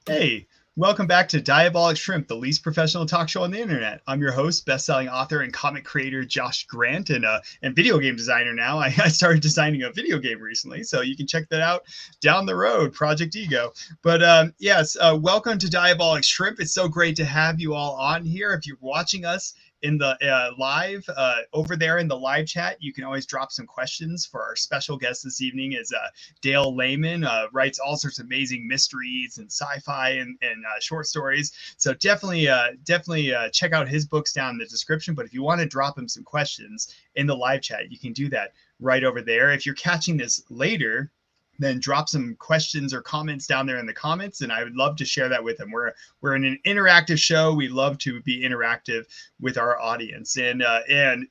Hey, welcome back to Diabolic Shrimp, the least professional talk show on the internet. I'm your host, best-selling author and comic creator Josh Grant, and video game designer now. I started designing a video game recently, so you can check that out down the road, Project Ego. But yes, welcome to Diabolic Shrimp. It's so great to have you all on here. If you're watching us in the live over there in the live chat, you can always drop some questions for our special guest this evening is Dale Lehman, writes all sorts of amazing mysteries and sci-fi and short stories. So definitely check out his books down in the description. But if you want to drop him some questions in the live chat, you can do that right over there. If you're catching this later, then drop some questions or comments down there in the comments, and I would love to share that with them. We're in an interactive show. We love to be interactive with our audience. And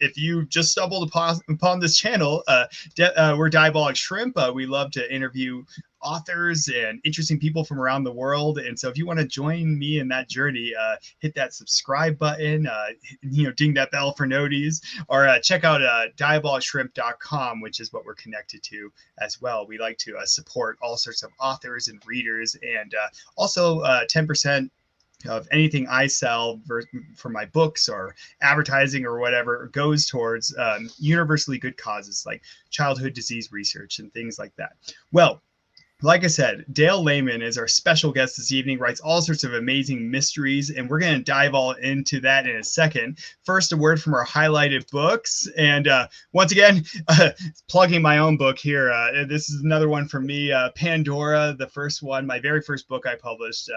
if you just stumbled upon this channel, we're Diabolic Shrimp. We love to interview authors and interesting people from around the world. And so if you want to join me in that journey, hit that subscribe button, ding that bell for noties, or check out diabolicshrimp.com, which is what we're connected to as well. We like to support all sorts of authors and readers, and also 10% of anything I sell for my books or advertising or whatever goes towards universally good causes like childhood disease research and things like that. Well, like I said, Dale Lehman is our special guest this evening, writes all sorts of amazing mysteries, and we're going to dive all into that in a second. First, a word from our highlighted books. And once again, plugging my own book here. This is another one from me, Pandora, the first one, my very first book I published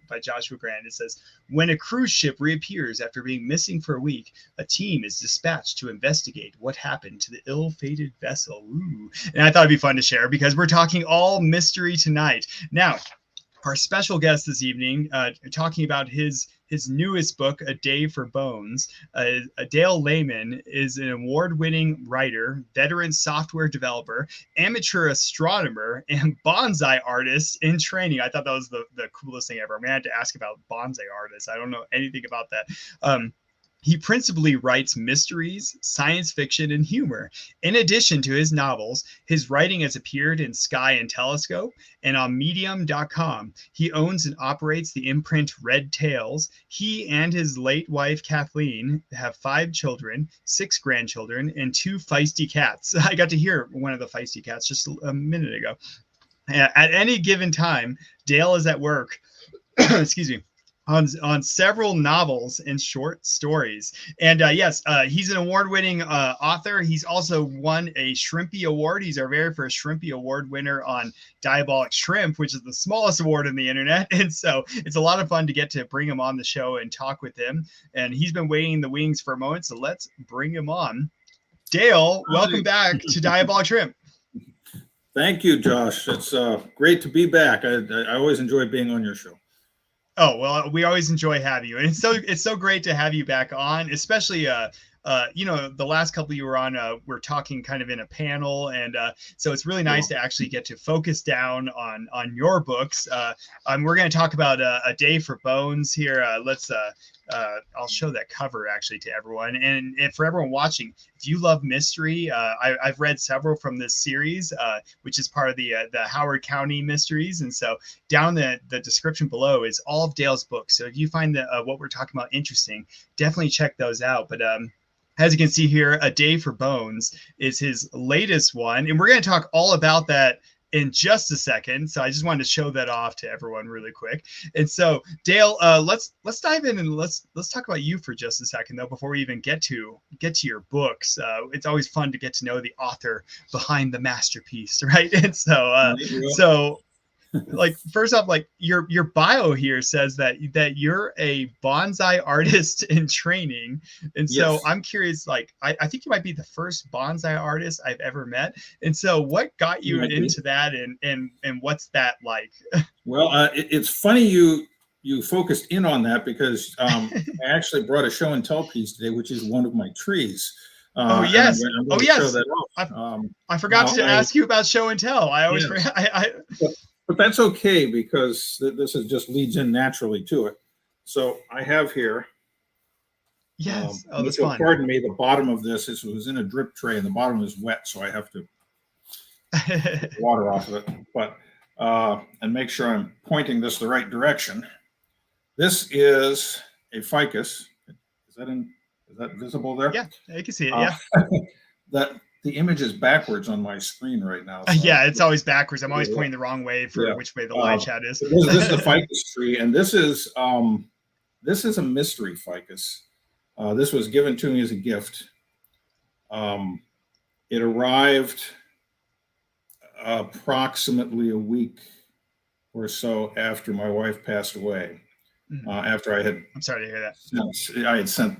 by Joshua Grant. It says, when a cruise ship reappears after being missing for a week, a team is dispatched to investigate what happened to the ill-fated vessel. Ooh. And I thought it'd be fun to share because we're talking all mystery tonight. Now, our special guest this evening, talking about his newest book, A Day for Bones. Dale Lehman is an award-winning writer, veteran software developer, amateur astronomer, and bonsai artist in training. I thought that was the coolest thing ever. I'm gonna have to ask about bonsai artists. I don't know anything about that. He principally writes mysteries, science fiction, and humor. In addition to his novels, his writing has appeared in Sky and Telescope and on Medium.com. He owns and operates the imprint Red Tails. He and his late wife, Kathleen, have 5 children, 6 grandchildren, and 2 feisty cats. I got to hear one of the feisty cats just a minute ago. At any given time, Dale is at work. Excuse me. On several novels and short stories. And yes, he's an award-winning author. He's also won a Shrimpy Award. He's our very first Shrimpy Award winner on Diabolic Shrimp, which is the smallest award on the internet. And so it's a lot of fun to get to bring him on the show and talk with him. And he's been waiting in the wings for a moment, so let's bring him on. Dale, welcome back to Diabolic Shrimp. Thank you, Josh. It's great to be back. I always enjoy being on your show. Oh, well, we always enjoy having you. And it's so great to have you back on, especially the last couple you were on, we're talking kind of in a panel, and so it's really nice to actually get to focus down on your books. We're going to talk about A Day for Bones here. I'll show that cover actually to everyone, and for everyone watching, if you love mystery, I've read several from this series, which is part of the Howard County mysteries, and so down the description below is all of Dale's books. So if you find what we're talking about interesting, definitely check those out. But as you can see here, A Day for Bones is his latest one, and we're going to talk all about that in just a second. So I just wanted to show that off to everyone really quick. And so Dale, let's dive in and let's talk about you for just a second though, before we even get to your books. It's always fun to get to know the author behind the masterpiece, right? And so like first off, like your bio here says that you're a bonsai artist in training, and so yes. I'm curious, like I think you might be the first bonsai artist I've ever met, and so what got you into that, and what's that like? Well, it's funny you focused in on that because I actually brought a show and tell piece today, which is one of my trees. Oh yes! I forgot to ask you about show and tell. I always forget. But that's okay because this just leads in naturally to it. So I have here. Yes. That's fun. Pardon me. The bottom of this was in a drip tray, and the bottom is wet, so I have to water off of it. But and make sure I'm pointing this the right direction. This is a ficus. Is that visible there? Yeah, I can see it. Yeah. The image is backwards on my screen right now. So Yeah, it's always backwards. I'm always pointing the wrong way for which way the live chat is. This is the ficus tree, and this is a mystery ficus. This was given to me as a gift. It arrived approximately a week or so after my wife passed away. After I had, I'm sorry to hear that. I had sent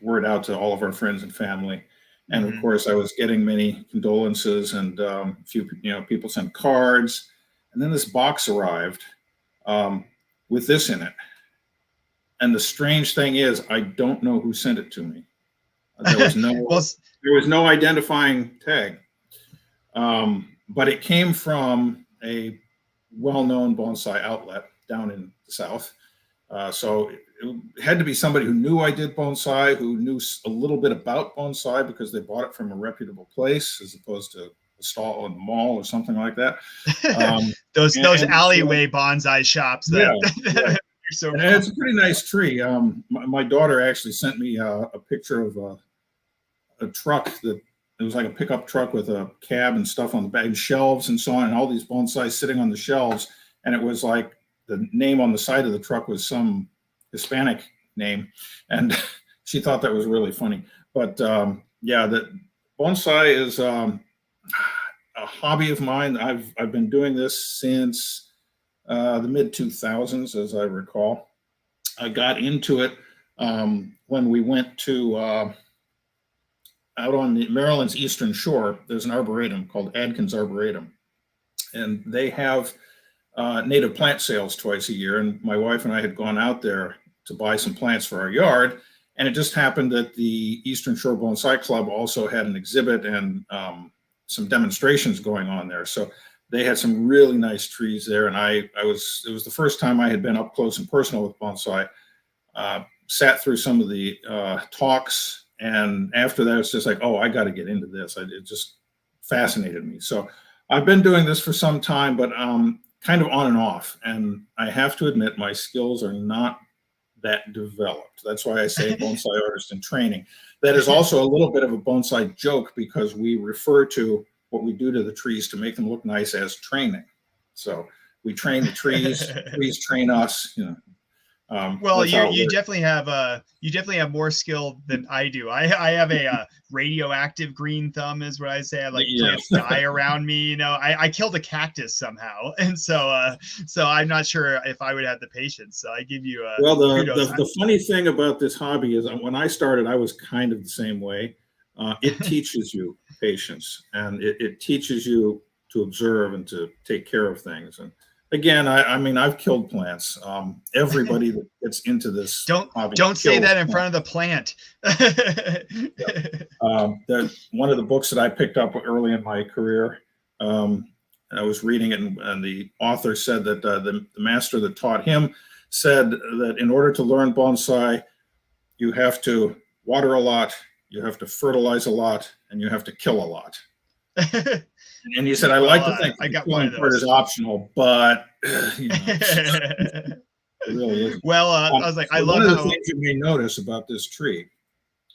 word out to all of our friends and family, and of course I was getting many condolences, and a few people sent cards, and then this box arrived with this in it. And the strange thing is, I don't know who sent it to me. There was no identifying tag, but it came from a well-known bonsai outlet down in the South. So it had to be somebody who knew I did bonsai, who knew a little bit about bonsai because they bought it from a reputable place as opposed to a stall in the mall or something like that. Those alleyway bonsai shops. And it's a pretty nice tree. My daughter actually sent me a picture of a truck that it was like a pickup truck with a cab and stuff on the back, and shelves and so on, and all these bonsai sitting on the shelves. And it was like the name on the side of the truck was some Hispanic name, and she thought that was really funny. But that bonsai is a hobby of mine. I've been doing this since the mid 2000s, as I recall. I got into it when we went to out on Maryland's Eastern Shore. There's an arboretum called Adkins Arboretum, and they have native plant sales twice a year. And my wife and I had gone out there to buy some plants for our yard. And it just happened that the Eastern Shore Bonsai Club also had an exhibit and some demonstrations going on there. So they had some really nice trees there. And it was the first time I had been up close and personal with bonsai. Sat through some of the talks. And after that, it's just like, oh, I got to get into this. It just fascinated me. So I've been doing this for some time, but kind of on and off. And I have to admit, my skills are not that developed. That's why I say bonsai artist in training. That is also a little bit of a bonsai joke because we refer to what we do to the trees to make them look nice as training. So we train the trees, trees train us, well, you definitely have more skill than I do. I have a radioactive green thumb, is what I say. I like plants die around me. I killed a cactus somehow, and so I'm not sure if I would have the patience. So I give you well. The funny thing about this hobby is when I started, I was kind of the same way. It teaches you patience, and it teaches you to observe and to take care of things. And again, I mean, I've killed plants. Everybody that gets into this don't say that in front of the plant. One of the books that I picked up early in my career, I was reading it, and the author said that the master that taught him said that in order to learn bonsai, you have to water a lot, you have to fertilize a lot, and you have to kill a lot. And he said, I like to think the killing part is optional, but it really isn't. Well, I was like, I love one of the things you may notice about this tree.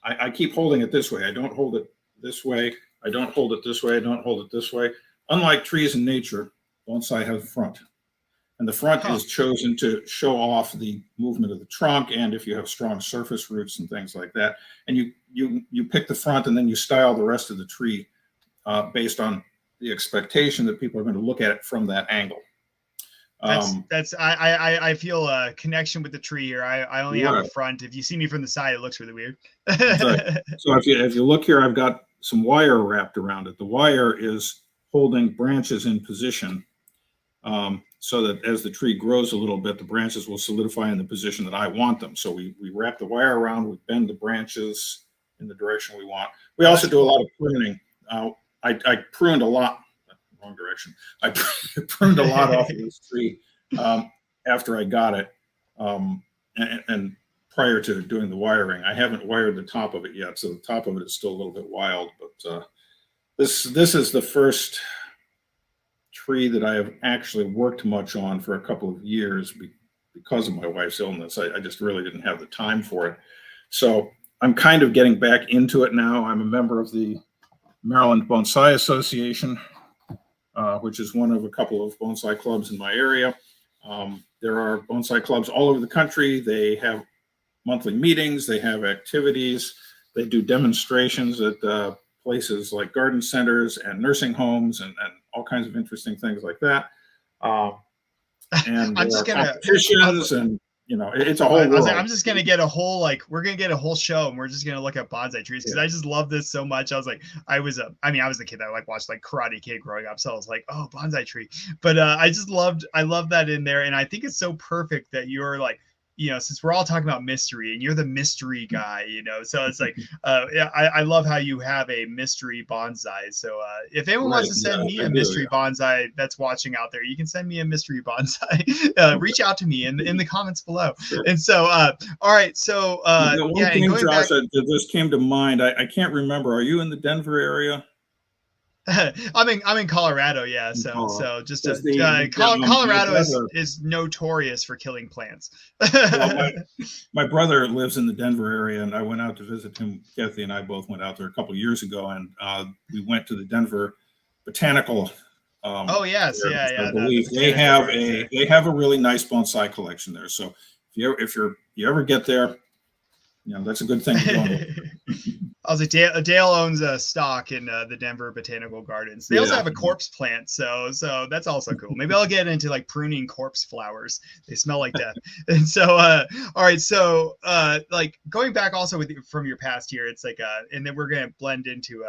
I keep holding it this way. I don't hold it this way. I don't hold it this way. I don't hold it this way. Unlike trees in nature, bonsai has a front. And the front is chosen to show off the movement of the trunk, and if you have strong surface roots and things like that. And you pick the front, and then you style the rest of the tree based on the expectation that people are going to look at it from that angle. I feel a connection with the tree here. I only have a front. If you see me from the side, it looks really weird. Right. So if you look here, I've got some wire wrapped around it. The wire is holding branches in position so that as the tree grows a little bit, the branches will solidify in the position that I want them. So we wrap the wire around, we bend the branches in the direction we want. We also do a lot of pruning. I pruned a lot, wrong direction. I pruned a lot off of this tree after I got it. And prior to doing the wiring, I haven't wired the top of it yet. So the top of it is still a little bit wild, but this is the first tree that I have actually worked much on for a couple of years because of my wife's illness. I just really didn't have the time for it. So I'm kind of getting back into it now. I'm a member of the Maryland Bonsai Association, which is one of a couple of bonsai clubs in my area. There are bonsai clubs all over the country. They have monthly meetings, they have activities, they do demonstrations at places like garden centers and nursing homes and all kinds of interesting things like that. And I'm just gonna competitions and it's a whole world. Like, I'm just gonna get a whole we're gonna get a whole show and we're just gonna look at bonsai trees because I just love this so much. I was the kid that watched Karate Kid growing up, so I was like, oh, bonsai tree. But I love that in there, and I think it's so perfect that you're since we're all talking about mystery and you're the mystery guy, so it's I love how you have a mystery bonsai. So if anyone wants to send me a mystery bonsai that's watching out there, you can send me a mystery bonsai. Reach out to me in the comments below. Sure. And so, all right. So one thing, Josh, that just came to mind. I can't remember. Are you in the Denver area? I'm in Colorado, yeah. So just Colorado is notorious for killing plants. Well, my brother lives in the Denver area, and I went out to visit him. Kathy and I both went out there a couple of years ago, and we went to the Denver Botanical. Oh yes, yeah. They have a really nice bonsai collection there. So if you ever get there, that's a good thing to go. I was like, Dale owns a stock in the Denver Botanical Gardens. They also have a corpse plant, so that's also cool. Maybe I'll get into pruning corpse flowers. They smell like death. And so, all right. So, going back also from your past here, it's and then we're gonna blend into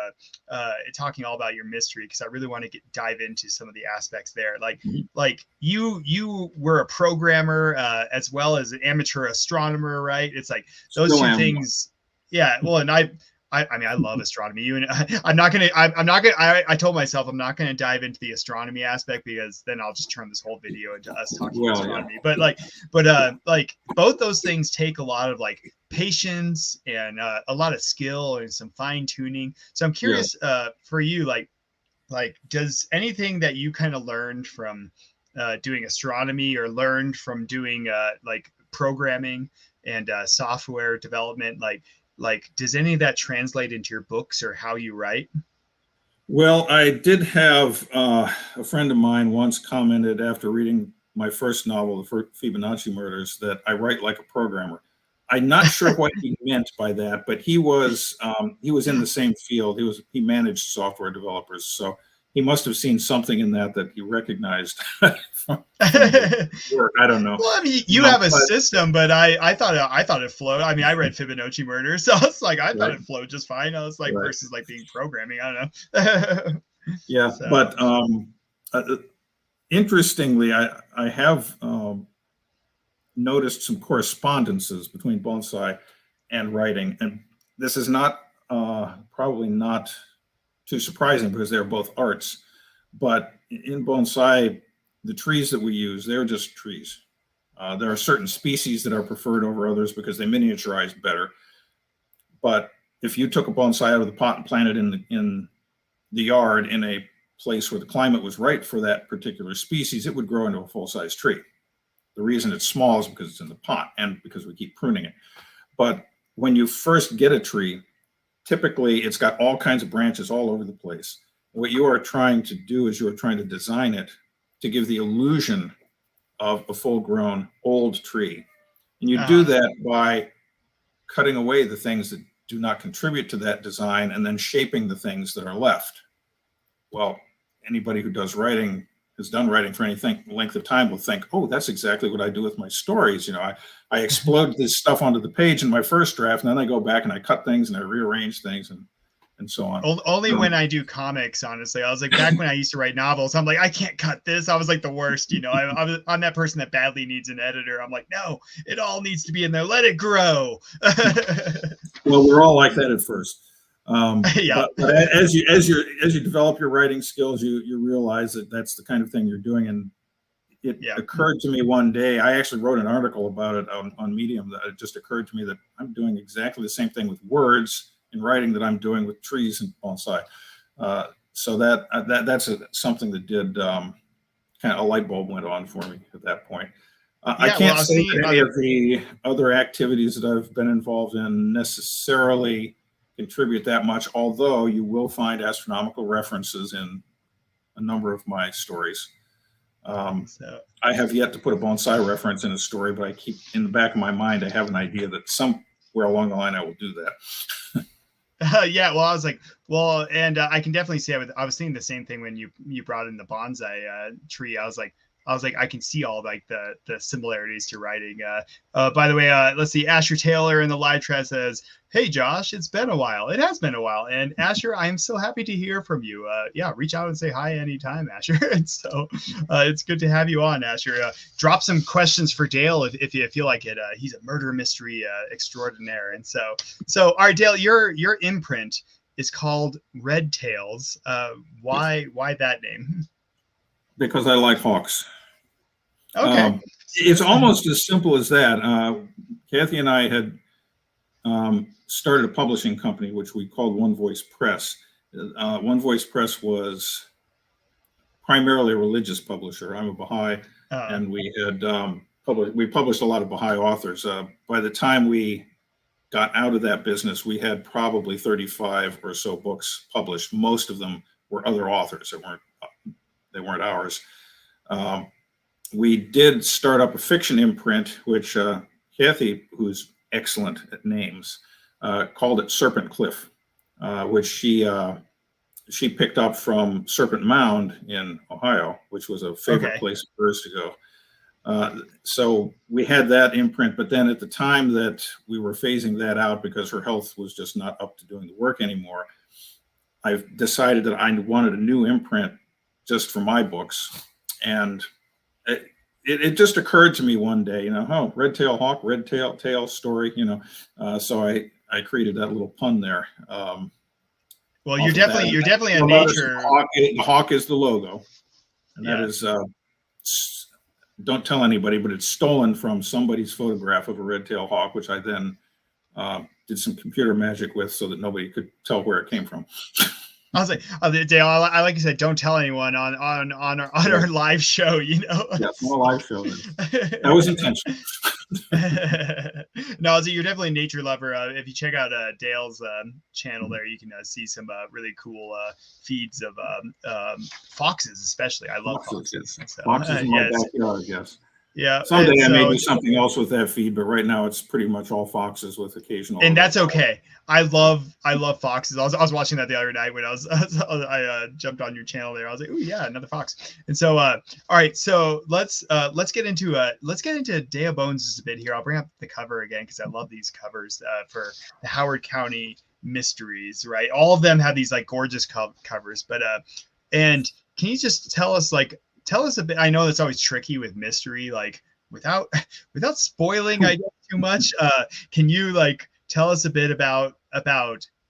talking all about your mystery because I really want to dive into some of the aspects there. You were a programmer as well as an amateur astronomer, right? It's those two things. Yeah. Well, and I love astronomy. I told myself I'm not going to dive into the astronomy aspect because then I'll just turn this whole video into us talking astronomy. Yeah. But both those things take a lot of patience and a lot of skill and some fine tuning. So I'm curious for you, does anything that you kind of learned from doing astronomy or learned from doing programming and software development, does any of that translate into your books or how you write? Well, I did have a friend of mine once commented after reading my first novel, The Fibonacci Murders, that I write like a programmer. I'm not sure what he meant by that, but he was in the same field. He managed software developers, so he must have seen something in that he recognized from work. I don't know. Well, I mean, you have a system, but I thought it flowed. I mean, I read Fibonacci Murders, so it's I thought it flowed just fine. I was versus being programming. I don't know. Yeah, so. But interestingly, I have noticed some correspondences between bonsai and writing, and this is not probably not too surprising because they're both arts. But in bonsai, the trees that we use, they're just trees. There are certain species that are preferred over others because they miniaturize better. But if you took a bonsai out of the pot and planted in the yard in a place where the climate was right for that particular species, it would grow into a full-size tree. The reason it's small is because it's in the pot and because we keep pruning it. But when you first get a tree, typically it's got all kinds of branches all over the place. What you are trying to do is you are trying to design it to give the illusion of a full-grown old tree. And you do that by cutting away the things that do not contribute to that design and then shaping the things that are left. Well, anybody who has done writing for any length of time will think, oh, that's exactly what I do with my stories. I explode this stuff onto the page in my first draft, and then I go back and I cut things and I rearrange things and so on. Only when I do comics, honestly. I was back when I used to write novels, I'm I can't cut this. I was the worst, I'm that person that badly needs an editor. I'm no, it all needs to be in there. Let it grow. Well, we're all like that at first. Yeah. But as you develop your writing skills, you realize that that's the kind of thing you're doing. And it occurred to me one day, I actually wrote an article about it on Medium, that it just occurred to me that I'm doing exactly the same thing with words in writing that I'm doing with trees and bonsai. So that's something that did kind of a light bulb went on for me at that point. I can't say that any of the other activities that I've been involved in necessarily contribute that much, although you will find astronomical references in a number of my stories. I have yet to put a bonsai reference in a story, but I keep in the back of my mind, I have an idea that somewhere along the line I will do that. Yeah, well, I was like, well, and I can definitely see. I was thinking the same thing when you brought in the bonsai tree. I was like, I can see all like the similarities to writing. By the way, let's see. Asher Taylor in the live chat says, "Hey Josh, it's been a while. It has been a while." And Asher, I am so happy to hear from you. Yeah, reach out and say hi anytime, Asher. And so it's good to have you on, Asher. Drop some questions for Dale if you feel like it. He's a murder mystery extraordinaire. And so all right, Dale, your imprint is called Red Tails. Why that name? Because I like hawks. Okay. It's almost as simple as that. Kathy and I had started a publishing company, which we called One Voice Press. One Voice Press was primarily a religious publisher. I'm a Baha'i, and we had we published a lot of Baha'i authors. By the time we got out of that business, we had probably 35 or so books published. Most of them were other authors. They weren't ours. We did start up a fiction imprint, which Kathy, who's excellent at names, called it Serpent Cliff, which she picked up from Serpent Mound in Ohio, which was a favorite place of hers to go. So we had that imprint, but then at the time that we were phasing that out because her health was just not up to doing the work anymore, I decided that I wanted a new imprint just for my books. And it just occurred to me one day, red tail hawk, red tail story, so I created that little pun there. Well, you're definitely a nature. The hawk is the logo, and that is don't tell anybody, but it's stolen from somebody's photograph of a red tail hawk, which I then did some computer magic with so that nobody could tell where it came from. I was like, Dale, I like you said, don't tell anyone on our live show, Yes, on a live show. That was intentional. No, you're definitely a nature lover. If you check out Dale's channel there, you can see some really cool feeds of foxes, especially. I love foxes. So, foxes in my backyard, yes. Yeah. Someday I may do something else with that feed, but right now it's pretty much all foxes with occasional. And that's okay. I love foxes. I was watching that the other night when I jumped on your channel there. I was like, oh yeah, another fox. And so all right, so let's get into Day of Bones just a bit here. I'll bring up the cover again because I love these covers for the Howard County mysteries. Right, all of them have these like gorgeous covers. But and can you just tell us a bit? I know that's always tricky with mystery, like without spoiling I guess too much. Can you tell us a bit about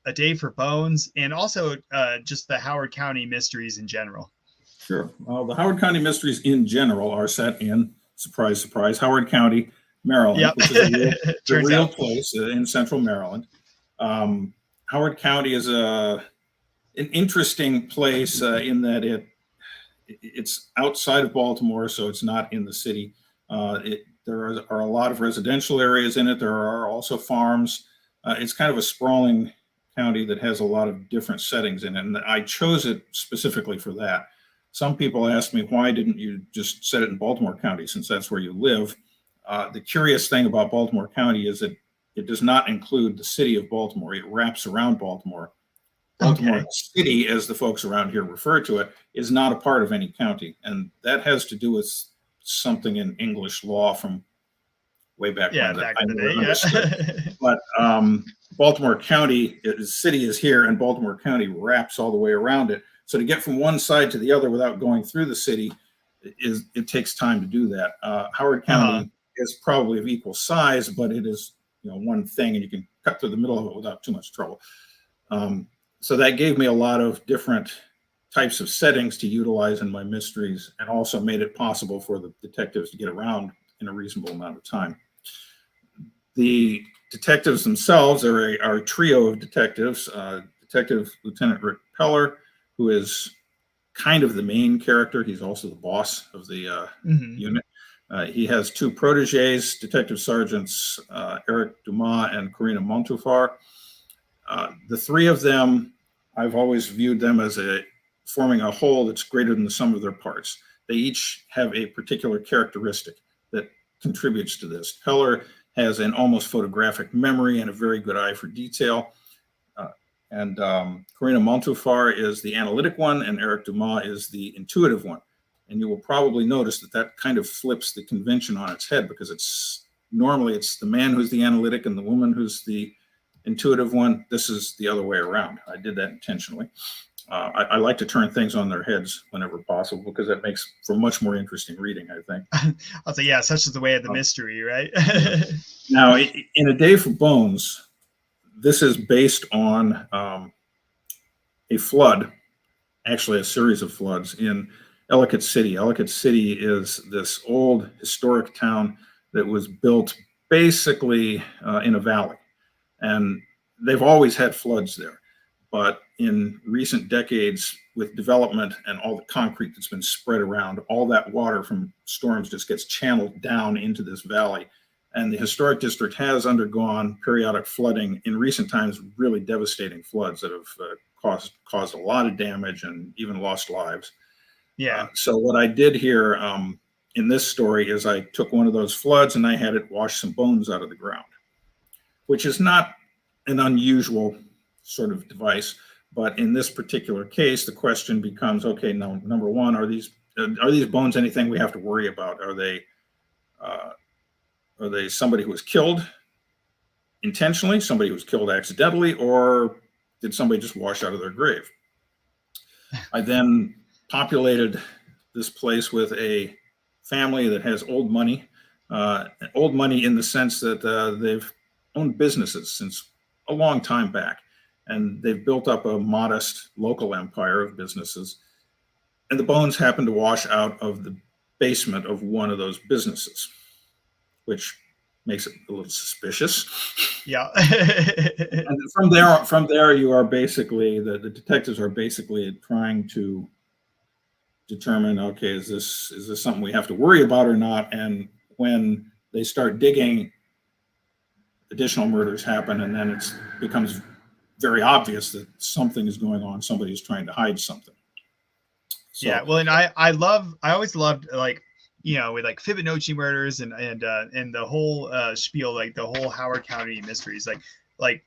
A Day for Bones and also just the Howard County mysteries in general? Sure. Well, the Howard County mysteries in general are set in, surprise, surprise, Howard County, Maryland, yep. which is a real place in central Maryland. Howard County is an interesting place in that it's outside of Baltimore, so it's not in the city. There are a lot of residential areas in it. There are also farms. It's kind of a sprawling county that has a lot of different settings in it, and I chose it specifically for that. Some people ask me, why didn't you just set it in Baltimore County since that's where you live? The curious thing about Baltimore County is that it does not include the city of Baltimore. It wraps around Baltimore. Baltimore City, as the folks around here refer to it, is not a part of any county. And that has to do with something in English law from way back when. Back in the day, But Baltimore County, city is here, and Baltimore County wraps all the way around it. So to get from one side to the other without going through the city, it takes time to do that. Howard County is probably of equal size, but it is one thing, and you can cut through the middle of it without too much trouble. So that gave me a lot of different types of settings to utilize in my mysteries, and also made it possible for the detectives to get around in a reasonable amount of time. The detectives themselves are a trio of detectives. Detective Lieutenant Rick Peller, who is kind of the main character. He's also the boss of the unit. He has two proteges, Detective Sergeants Eric Dumas and Karina Montufar. The three of them, I've always viewed them as forming a whole that's greater than the sum of their parts. They each have a particular characteristic that contributes to this. Heller has an almost photographic memory and a very good eye for detail. And Karina Montufar is the analytic one, and Eric Dumas is the intuitive one. And you will probably notice that kind of flips the convention on its head, because normally it's the man who's the analytic and the woman who's the intuitive one. This is the other way around. I did that intentionally. I like to turn things on their heads whenever possible, because that makes for much more interesting reading, I think. I'll say, yeah, such is the way of the mystery, right? Now, in A Day for Bones, this is based on a flood, actually a series of floods in Ellicott City. Ellicott City is this old historic town that was built basically in a valley. And they've always had floods there. But in recent decades, with development and all the concrete that's been spread around, all that water from storms just gets channeled down into this valley. And the historic district has undergone periodic flooding in recent times, really devastating floods that have caused a lot of damage and even lost lives. Yeah. So what I did here in this story is I took one of those floods and I had it wash some bones out of the ground, which is not an unusual sort of device. But in this particular case, the question becomes, okay, now, number one, are these bones anything we have to worry about? Are they somebody who was killed intentionally, somebody who was killed accidentally, or did somebody just wash out of their grave? I then populated this place with a family that has old money in the sense that they've owned businesses since a long time back, and they've built up a modest local empire of businesses. And the bones happen to wash out of the basement of one of those businesses, which makes it a little suspicious. Yeah. And from there, you are basically the detectives are basically trying to determine, okay, is this something we have to worry about or not? And when they start digging, additional murders happen, and then it becomes very obvious that something is going on. Somebody's trying to hide something. So, yeah. Well, and I always loved, like, you know, with like Fibonacci murders and the whole spiel, like the whole Howard County mysteries, like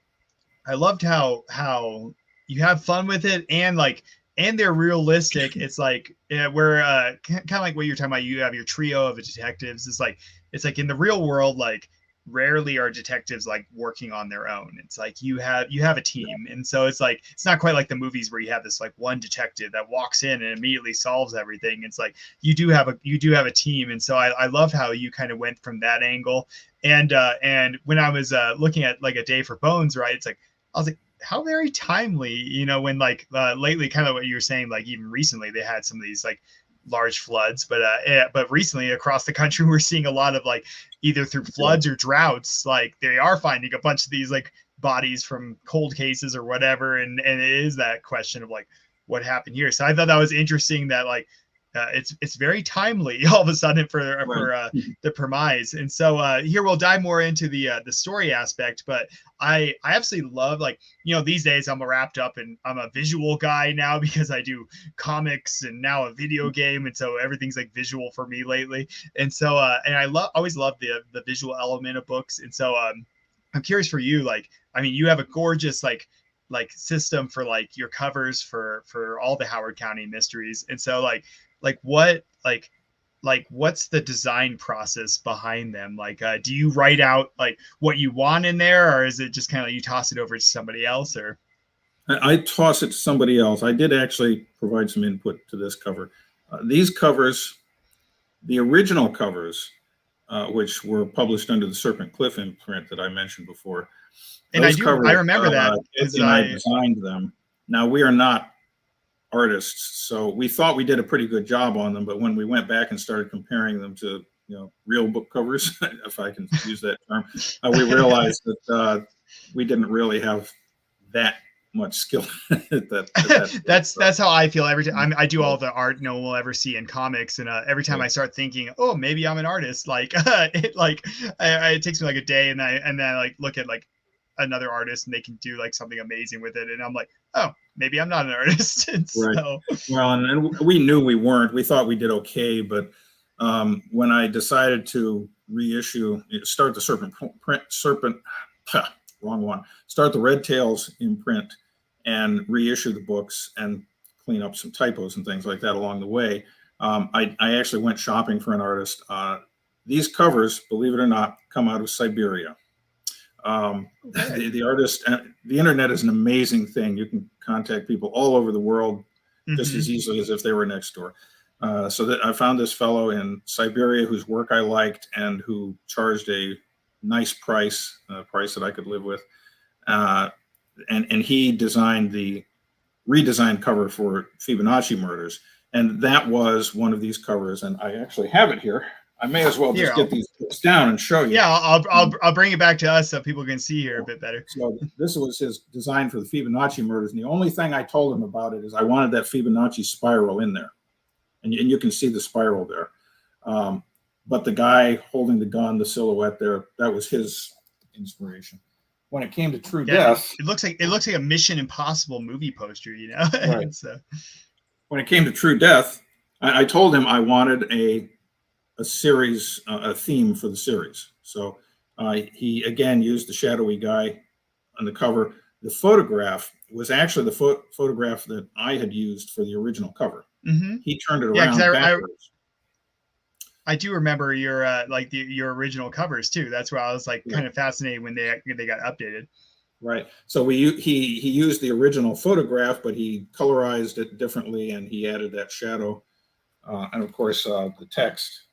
I loved how you have fun with it, and they're realistic. It's like we're kind of like what you're talking about. You have your trio of detectives. It's like in the real world, like rarely are detectives like working on their own. It's like you have a team, and so it's like it's not quite like the movies where you have this like one detective that walks in and immediately solves everything. It's like you do have a team, and so I love how you kind of went from that angle. And when I was looking at like A Day for Bones, right, it's like I was like, how very timely, you know, when like lately, kind of what you were saying, like even recently they had some of these like large floods, but recently across the country we're seeing a lot of like either through floods or droughts, like they are finding a bunch of these like bodies from cold cases or whatever, and it is that question of like what happened here. So I thought that was interesting that like it's very timely all of a sudden for the premise. And so here we'll dive more into the story aspect, but I absolutely love, like, you know, these days I'm wrapped up and I'm a visual guy now because I do comics and now a video game, and so everything's like visual for me lately. And so and I always love the visual element of books. And so I'm curious for you, like, I mean, you have a gorgeous like system for like your covers for all the Howard County mysteries. And so what's the design process behind them? Like, do you write out like what you want in there, or is it just kind of like you toss it over to somebody else? Or I toss it to somebody else. I did actually provide some input to this cover. These covers, the original covers, which were published under the Serpent Cliff imprint that I mentioned before. And I remember that because I designed them. Now, we are not artists, so we thought we did a pretty good job on them, but when we went back and started comparing them to, you know, real book covers, if I can use that term, we realized that we didn't really have that much skill at that. That's how I feel every time. I do all the art no one will ever see in comics, and every time I start thinking, oh, maybe I'm an artist, like it takes me like a day, and then I like look at like another artist and they can do like something amazing with it, and I'm like, oh, maybe I'm not an artist. And right. So, well, and we knew we weren't. We thought we did okay, but when I decided to reissue, start the start the Red Tails imprint and reissue the books and clean up some typos and things like that along the way, I actually went shopping for an artist. These covers, believe it or not, come out of Siberia. The artist, the internet is an amazing thing. You can contact people all over the world just as easily as if they were next door. So that I found this fellow in Siberia whose work I liked and who charged a nice price, a price that I could live with. And he designed the redesigned cover for Fibonacci Murders. And that was one of these covers. And I actually have it here. I may as well just get these books down and show you. Yeah, I'll bring it back to us so people can see here a bit better. So this was his design for the Fibonacci Murders. And the only thing I told him about it is I wanted that Fibonacci spiral in there. And you can see the spiral there. But the guy holding the gun, the silhouette there, that was his inspiration. When it came to True Death, it looks like a Mission Impossible movie poster, you know. Right. So when it came to True Death, I told him I wanted a series, a theme for the series. So he again used the shadowy guy on the cover. The photograph was actually the photograph that I had used for the original cover. He turned it around backwards. I do remember your your original covers too. That's where I was like kind of fascinated when they got updated. Right. So he used the original photograph, but he colorized it differently, and he added that shadow, and of course the text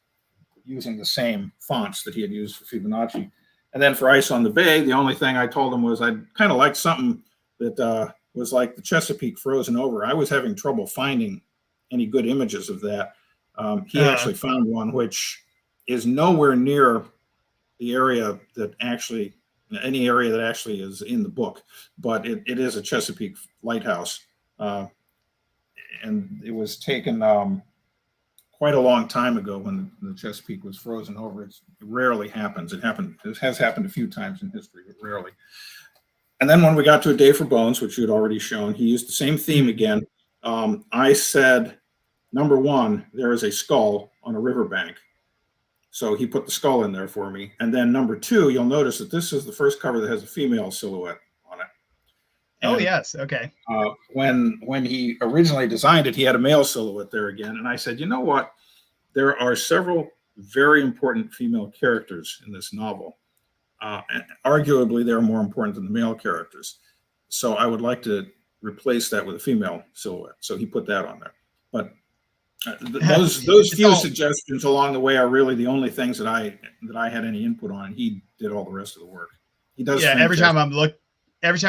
using the same fonts that he had used for Fibonacci. And then for Ice on the Bay, the only thing I told him was I'd kind of like something that was like the Chesapeake frozen over. I was having trouble finding any good images of that. He actually found one which is nowhere near the area that actually, any area that actually is in the book, but it is a Chesapeake lighthouse. And it was taken quite a long time ago when the Chesapeake was frozen over. It rarely happens. It has happened a few times in history, but rarely. And then when we got to A Day for Bones, which you had already shown, he used the same theme again. I said, number one, there is a skull on a riverbank. So he put the skull in there for me. And then number two, you'll notice that this is the first cover that has a female silhouette on it. And, oh, yes. Okay. When he originally designed it, he had a male silhouette there again. And I said, you know what? There are several very important female characters in this novel. And arguably, they're more important than the male characters. So I would like to replace that with a female silhouette. So he put that on there. But those few suggestions along the way are really the only things that I had any input on. He did all the rest of the work. He does. Yeah. Every time I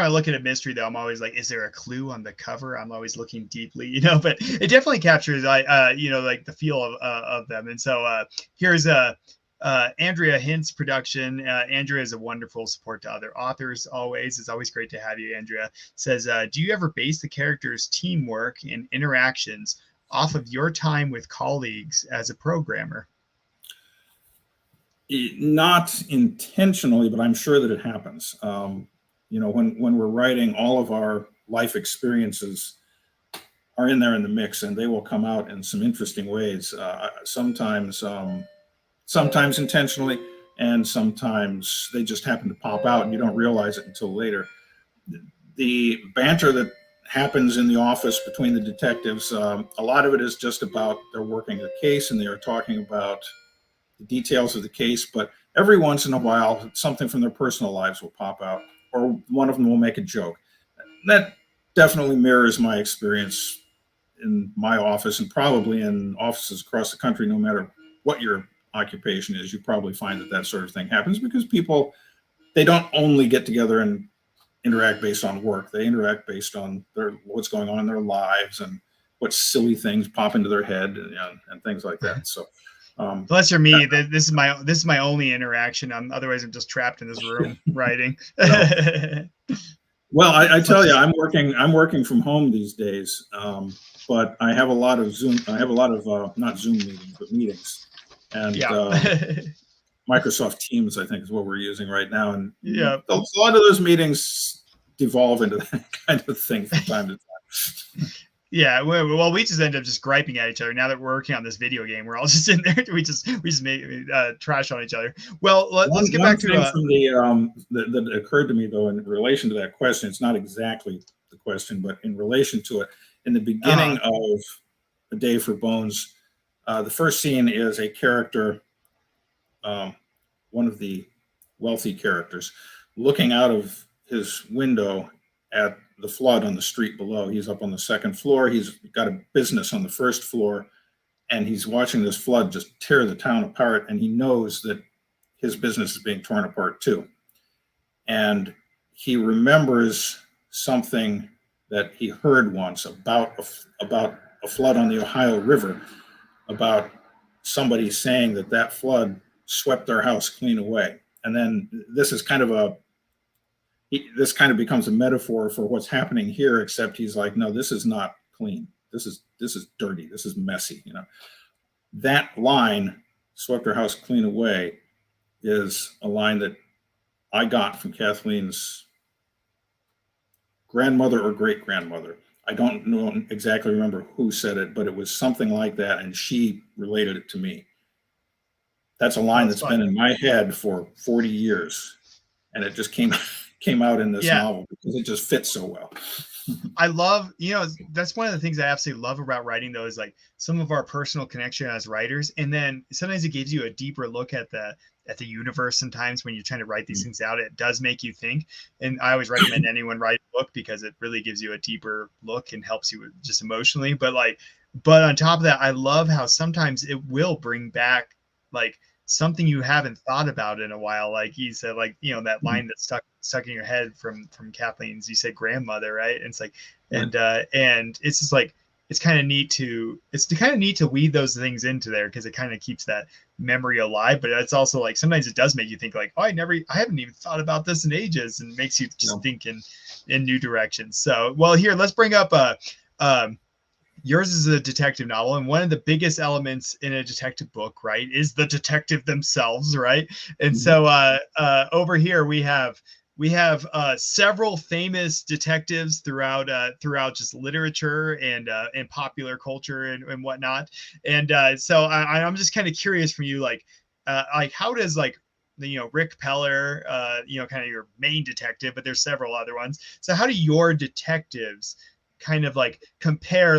look at a mystery, though, I'm always like, is there a clue on the cover? I'm always looking deeply, you know. But it definitely captures, like the feel of them. And so here's Andrea Hint's production. Andrea is a wonderful support to other authors. Always, it's always great to have you. Andrea says, do you ever base the characters' teamwork and interactions off of your time with colleagues as a programmer? Not intentionally, but I'm sure that it happens. When we're writing, all of our life experiences are in there in the mix, and they will come out in some interesting ways. Sometimes intentionally, and sometimes they just happen to pop out, and you don't realize it until later. The banter that happens in the office between the detectives, a lot of it is just about they're working a case and they are talking about the details of the case, but every once in a while something from their personal lives will pop out, or one of them will make a joke. That definitely mirrors my experience in my office, and probably in offices across the country. No matter what your occupation is, you probably find that sort of thing happens, because people, they don't only get together and interact based on work. They interact based on what's going on in their lives and what silly things pop into their head and things like that. So bless your me, this is my only interaction. Otherwise I'm just trapped in this room writing. Well, I tell you, I'm working from home these days, but I have a lot of Zoom. I have a lot of not Zoom meetings, but meetings, and Yeah. Microsoft Teams, I think, is what we're using right now. And Yeah. a lot of those meetings devolve into that kind of thing from time to time. Yeah, well, we just end up just griping at each other. Now that we're working on this video game, we're all just in there. We just make trash on each other. Well, let's get One back thing to from the that occurred to me though in relation to that question. It's not exactly the question, but in relation to it, in the beginning of A Day for Bones, the first scene is a character, one of the wealthy characters, looking out of his window at the flood on the street below. He's up on the second floor. He's got a business on the first floor, and he's watching this flood just tear the town apart. And he knows that his business is being torn apart too. And he remembers something that he heard once about a flood on the Ohio River, about somebody saying that flood swept their house clean away. And then this kind of becomes a metaphor for what's happening here, except he's like, no, this is not clean. This is dirty. This is messy. That line, swept her house clean away, is a line that I got from Kathleen's grandmother or great grandmother. I don't know exactly remember who said it, but it was something like that, and she related it to me. That's a line that's been in my head for 40 years, and it just came out in this novel because it just fits so well. I love, that's one of the things I absolutely love about writing, though, is like some of our personal connection as writers. And then sometimes it gives you a deeper look at the universe. Sometimes when you're trying to write these things out, it does make you think. And I always recommend anyone write a book because it really gives you a deeper look and helps you just emotionally. But on top of that, I love how sometimes it will bring back like something you haven't thought about in a while. Like you said, like, that line that stuck in your head from Kathleen's, you said grandmother, right? And it's like, and it's just like, it's kind of neat to weave those things into there because it kind of keeps that memory alive. But it's also like, sometimes it does make you think like, oh, I haven't even thought about this in ages, and makes you just think in new directions. So, well, here, let's bring up, yours is a detective novel, and one of the biggest elements in a detective book, right, is the detective themselves, right? And so over here we have several famous detectives throughout just literature and popular culture and whatnot. And so I'm just kind of curious from you, like how does Rick Peller, kind of your main detective, but there's several other ones. So how do your detectives kind of like compare, or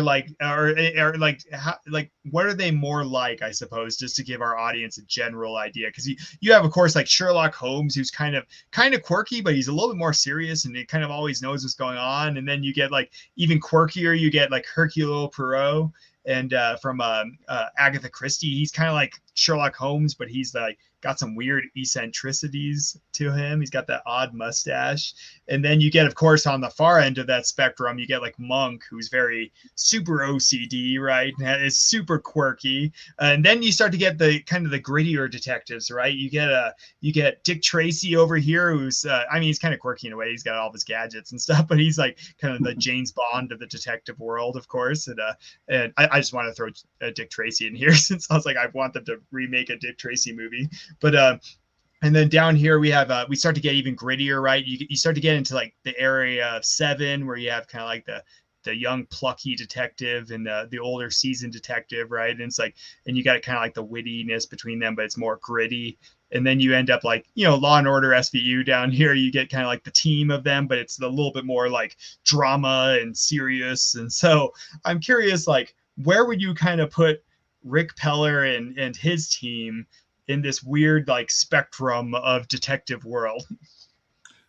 what are they more like, I suppose, just to give our audience a general idea? Because you have, of course, like Sherlock Holmes, who's kind of quirky, but he's a little bit more serious and he kind of always knows what's going on. And then you get like even quirkier, you get like Hercule Poirot, and from Agatha Christie. He's kind of like Sherlock Holmes, but he's like got some weird eccentricities to him. He's got that odd mustache. And then you get, of course, on the far end of that spectrum, you get like Monk, who's very super OCD, right? And is super quirky. And then you start to get the kind of the grittier detectives, right? You get Dick Tracy over here, who's he's kind of quirky in a way. He's got all of his gadgets and stuff, but he's like kind of the James Bond of the detective world, of course. And I just want to throw Dick Tracy in here since I was like, I want them to remake a Dick Tracy movie. But and then down here we have we start to get even grittier, right? You start to get into like the area of Seven, where you have kind of like the young plucky detective and the older seasoned detective, right? And it's like, and you got kind of like the wittiness between them, but it's more gritty. And then you end up like, Law and Order SVU down here. You get kind of like the team of them, but it's a little bit more like drama and serious. And so I'm curious, like, where would you kind of put Rick Peller and his team in this weird like spectrum of detective world?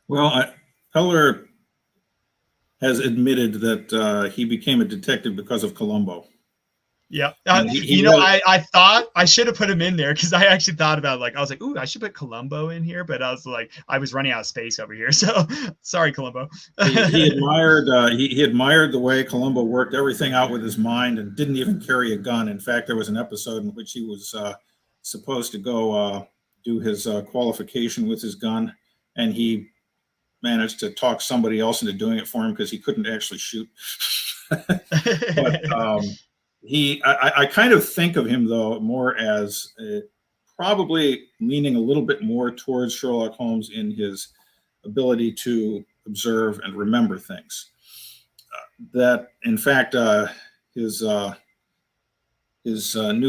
Well, Peller has admitted that he became a detective because of Columbo. Yeah. I thought I should have put him in there because I actually thought about it. Like, I was like, ooh, I should put Columbo in here, but I was like, I was running out of space over here. So sorry, Columbo. he admired he admired the way Columbo worked everything out with his mind and didn't even carry a gun. In fact, there was an episode in which he was supposed to go do his qualification with his gun, and he managed to talk somebody else into doing it for him because he couldn't actually shoot. But I kind of think of him, though, more as probably leaning a little bit more towards Sherlock Holmes in his ability to observe and remember things. That, in fact, his new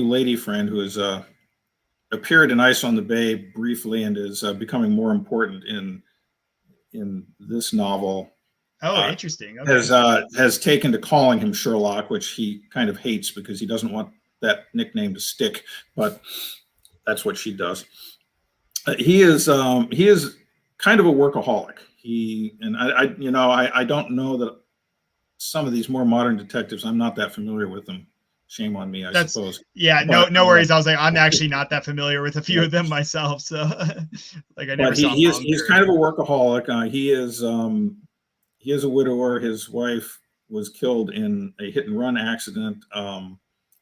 lady friend, who has appeared in Ice on the Bay briefly and is becoming more important in this novel. Oh, interesting. Okay. Has taken to calling him Sherlock, which he kind of hates because he doesn't want that nickname to stick, but that's what she does. He is kind of a workaholic. I don't know that some of these more modern detectives, I'm not that familiar with them. Shame on me, I suppose. Yeah, but, no worries. I was like, I'm actually not that familiar with a few of them myself, so like I never saw. He's kind of a workaholic. He is a widower. His wife was killed in a hit and run accident,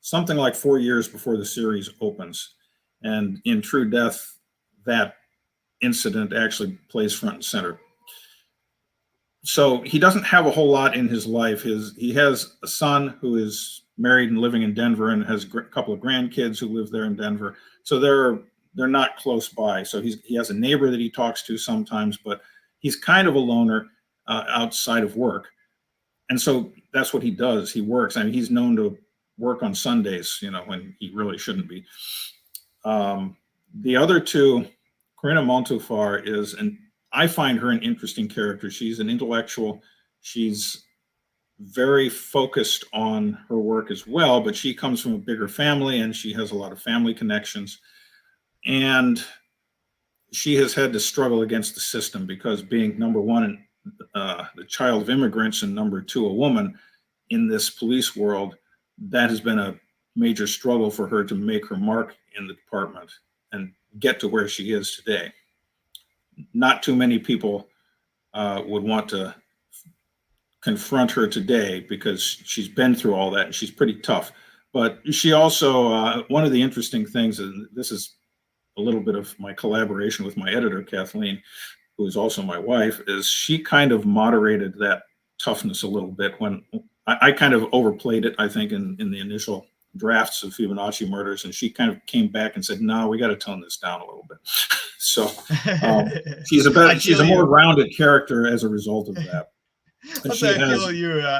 something like 4 years before the series opens. And in True Death, that incident actually plays front and center. So he doesn't have a whole lot in his life. He has a son who is married and living in Denver and has a couple of grandkids who live there in Denver. So they're not close by. So he has a neighbor that he talks to sometimes, but he's kind of a loner outside of work. And so that's what he does. He works. I mean, he's known to work on Sundays, when he really shouldn't be. The other two, Corinna Montufar I find her an interesting character. She's an intellectual. She's very focused on her work as well, but she comes from a bigger family and she has a lot of family connections. And she has had to struggle against the system because being number one, the child of immigrants, and number two, a woman in this police world, that has been a major struggle for her to make her mark in the department and get to where she is today. Not too many people would want to confront her today because she's been through all that and she's pretty tough. But she also, one of the interesting things, and this is a little bit of my collaboration with my editor, Kathleen, who is also my wife, is she kind of moderated that toughness a little bit when I kind of overplayed it, I think, in the initial drafts of Fibonacci Murders, and she kind of came back and said, no, we got to tone this down a little bit. So she's a more rounded character as a result of that.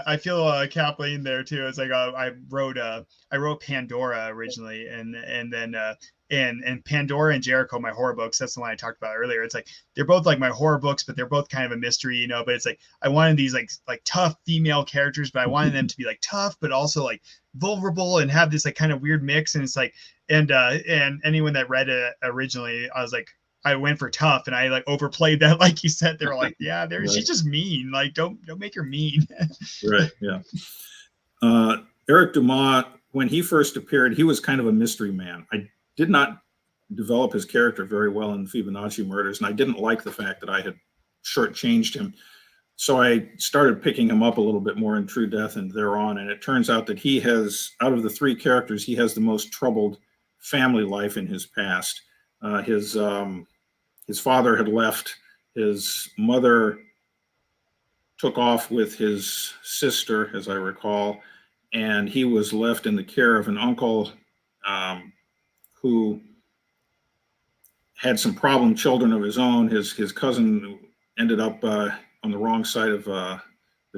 I feel Kathleen there too. It's like I wrote Pandora originally, and then and Pandora and Jericho, my horror books. That's the one I talked about earlier. It's like they're both like my horror books, but they're both kind of a mystery, But it's like I wanted these like tough female characters, but I wanted them to be like tough, but also like vulnerable and have this like kind of weird mix. And it's like and anyone that read it originally, I was like, I went for tough, and I like overplayed that, like you said. They were like, "Yeah, right. She's just mean. Like, don't make her mean." Right. Yeah. Eric Dumas, when he first appeared, he was kind of a mystery man. I did not develop his character very well in Fibonacci Murders, and I didn't like the fact that I had shortchanged him. So I started picking him up a little bit more in True Death and thereon, and it turns out that he has, out of the three characters, he has the most troubled family life in his past. His father had left. His mother took off with his sister, as I recall, and he was left in the care of an uncle who had some problem children of his own. His cousin ended up on the wrong side of the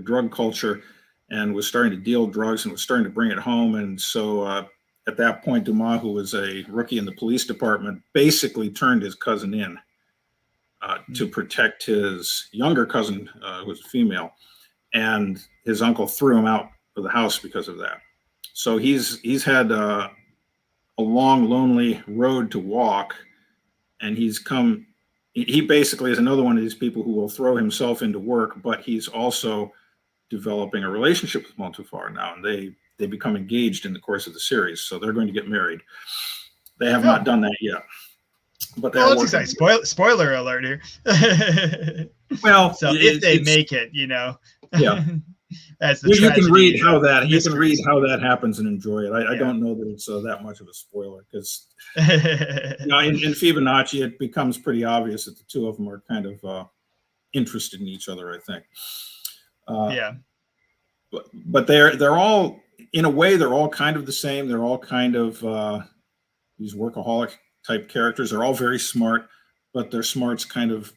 drug culture and was starting to deal drugs and was starting to bring it home. And so at that point, Dumas, who was a rookie in the police department, basically turned his cousin in to protect his younger cousin, who was a female, and his uncle threw him out of the house because of that. So he's had a long, lonely road to walk, and he basically is another one of these people who will throw himself into work, but he's also developing a relationship with Montufar now, and they become engaged in the course of the series, so they're going to get married. They have not done that yet. But that's exciting. Spoiler alert here. Well, so if they make it, yeah. That's the you can read how that happens and enjoy it. I don't know that it's that much of a spoiler because in Fibonacci it becomes pretty obvious that the two of them are kind of interested in each other, I think. Yeah. But they're all, in a way, they're all kind of the same. They're all kind of these workaholic type characters. They're all very smart, but their smarts kind of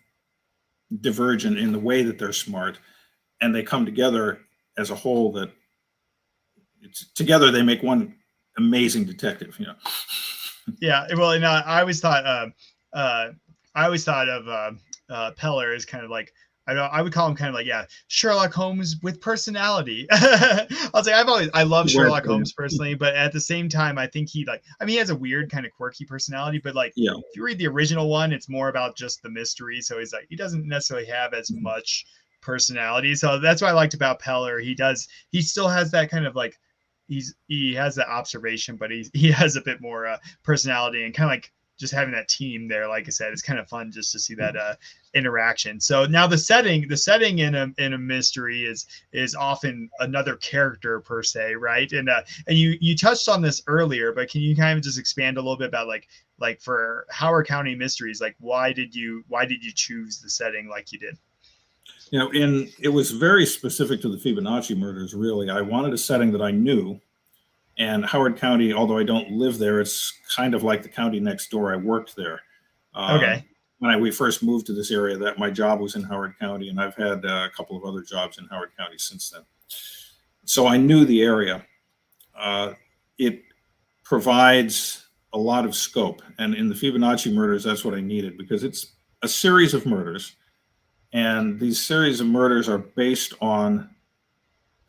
divergent in the way that they're smart, and they come together as a whole. That together they make one amazing detective. Yeah. Well, and I always thought of Peller as kind of like, I would call him kind of like, yeah, Sherlock Holmes with personality. I was like, I love Sherlock Holmes personally, but at the same time, I think he has a weird kind of quirky personality, but like, Yeah. if you read the original one, it's more about just the mystery. So he's like, he doesn't necessarily have as much personality. So that's what I liked about Peller. He still has that kind of like, he has that observation, but he has a bit more personality, and kind of like just having that team there. Like I said, it's kind of fun just to see that interaction. So now the setting in a mystery is often another character per se, right? And you touched on this earlier, but can you kind of just expand a little bit about like for Howard County mysteries, like why did you choose the setting like you did? It was very specific to the Fibonacci murders, really. I wanted a setting that I knew. And Howard County, although I don't live there, it's kind of like the county next door. I worked there. Okay. When we first moved to this area, that my job was in Howard County, and I've had a couple of other jobs in Howard County since then. So I knew the area. It provides a lot of scope. And in the Fibonacci murders, that's what I needed, because it's a series of murders. And these series of murders are based on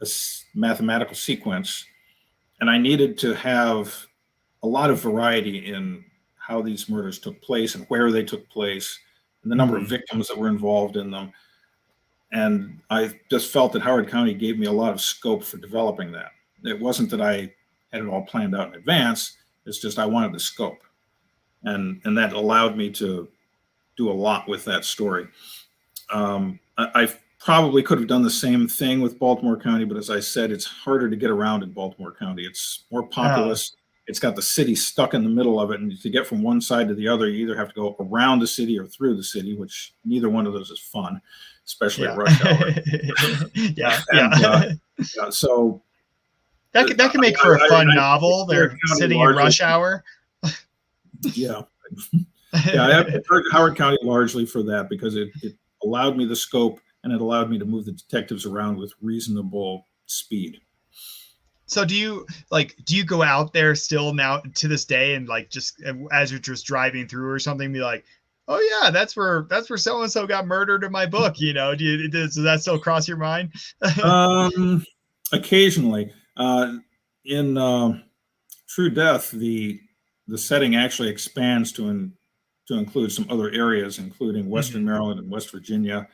a mathematical sequence. And I needed to have a lot of variety in how these murders took place and where they took place and the number of victims that were involved in them. And I just felt that Howard County gave me a lot of scope for developing that. It wasn't that I had it all planned out in advance. It's just I wanted the scope. And that allowed me to do a lot with that story. I probably could have done the same thing with Baltimore County, but as I said, it's harder to get around in Baltimore County. It's more populous. It's got the city stuck in the middle of it, and to get from one side to the other, you either have to go around the city or through the city, which neither one of those is fun, especially at rush hour. So that can make for a fun novel. They're sitting in rush hour. Yeah. I preferred Howard County largely for that, because it allowed me the scope, and it allowed me to move the detectives around with reasonable speed. So do you go out there still now to this day, and like just as you're just driving through or something, be like, oh yeah, that's where so and so got murdered in my book, does that still cross your mind? Occasionally. In True Death, the setting actually expands to include some other areas, including Western Maryland and West Virginia,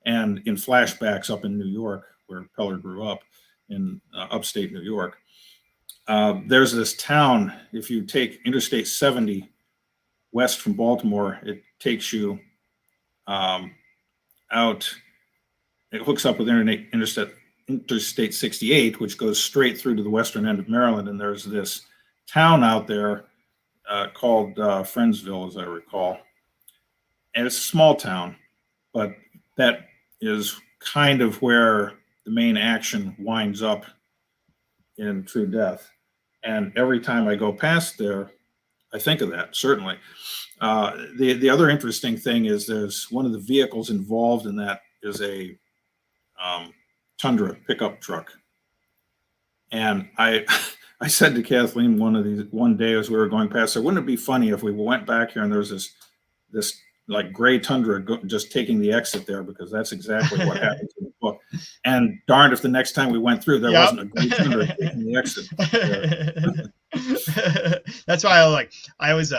and in flashbacks up in New York, where Peller grew up in upstate New York. There's this town, if you take Interstate 70 west from Baltimore, it takes you out, it hooks up with Interstate 68, which goes straight through to the western end of Maryland, and there's this town out there called Friendsville, as I recall. And it's a small town, but that is kind of where the main action winds up in True Death. And every time I go past there, I think of that, certainly. The other interesting thing is there's one of the vehicles involved in that is a Tundra pickup truck. And I said to Kathleen one day as we were going past there, wouldn't it be funny if we went back here and there's this like gray Tundra just taking the exit there, because that's exactly what happened in the book. And darned if the next time we went through there wasn't a gray Tundra taking the exit. That's why I always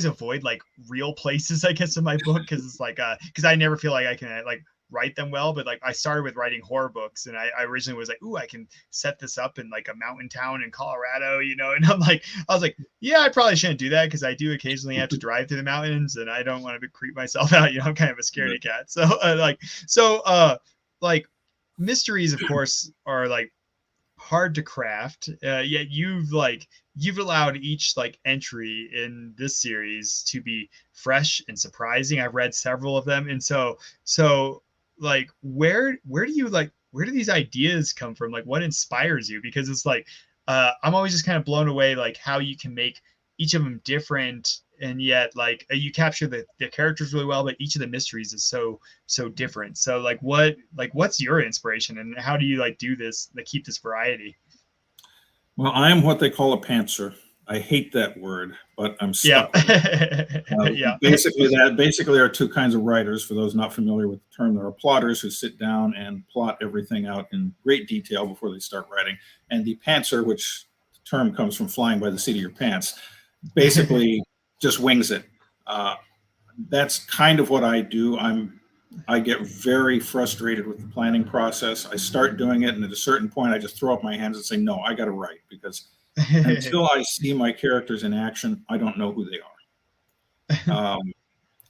avoid like real places, I guess, in my book, because it's like because I never feel like I can like write them well. But like I started with writing horror books, and I originally was like, ooh, I can set this up in like a mountain town in Colorado, and I was like, yeah, I probably shouldn't do that, because I do occasionally have to drive through the mountains, and I don't want to creep myself out. I'm kind of a scaredy cat. So mysteries, of course, are like hard to craft, yet you've allowed each like entry in this series to be fresh and surprising. I've read several of them, and so like where do these ideas come from? Like what inspires you? Because it's like I'm always just kind of blown away like how you can make each of them different, and yet like you capture the characters really well, but each of the mysteries is so different. So what's your inspiration, and how do you like do this, like keep this variety? Well, I am what they call a pantser. I hate that word, but I'm Yeah. stuck with it. Yeah. Basically there are two kinds of writers. For those not familiar with the term, there are plotters who sit down and plot everything out in great detail before they start writing, and the pantser, which the term comes from flying by the seat of your pants, basically just wings it. Uh, that's kind of what I do. I get very frustrated with the planning process. I start doing it, and at a certain point, I just throw up my hands and say, "No, I got to write," because until I see my characters in action, I don't know who they are.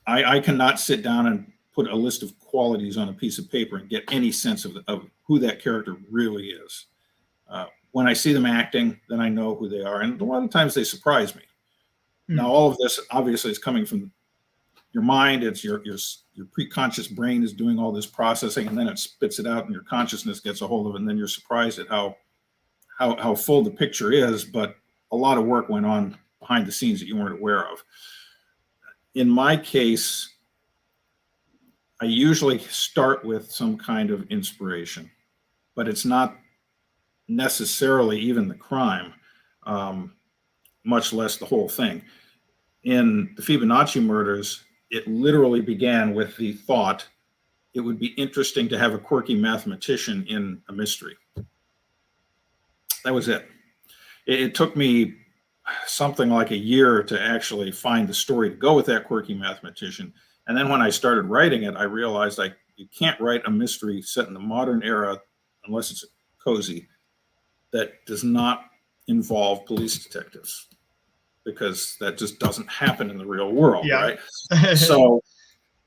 I cannot sit down and put a list of qualities on a piece of paper and get any sense of who that character really is. When I see them acting, then I know who they are, and a lot of times they surprise me. Now, all of this obviously is coming from your mind. It's your preconscious brain is doing all this processing, and then it spits it out, and your consciousness gets a hold of it, and then you're surprised at how full the picture is. But a lot of work went on behind the scenes that you weren't aware of. In my case, I usually start with some kind of inspiration, but it's not necessarily even the crime, much less the whole thing. In the Fibonacci murders, it literally began with the thought it would be interesting to have a quirky mathematician in a mystery. That was it. It took me something like a year to actually find the story to go with that quirky mathematician. And then when I started writing it, I realized you can't write a mystery set in the modern era unless it's cozy that does not involve police detectives, because that just doesn't happen in the real world, Yeah. right?